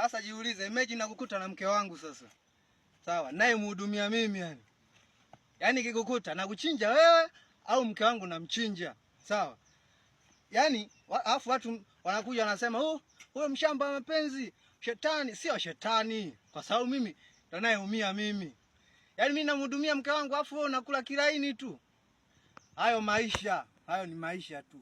Sasa jiulize, imagine nakukuta na mke wangu sasa. Sawa, naye mhudumia mimi yani. Yaani kikukuta na kuchinja wewe au mke wangu namchinja. Sawa. Yaani alafu watu wanakuja wanasema, "Oh, wewe mshamba wa mapenzi, shetani." Sio shetani, kwa sababu mimi ndo nayeumia mimi. Yaani mimi namhudumia mke wangu alafu wewe unakula kilaini tu. Hayo maisha, hayo ni maisha tu.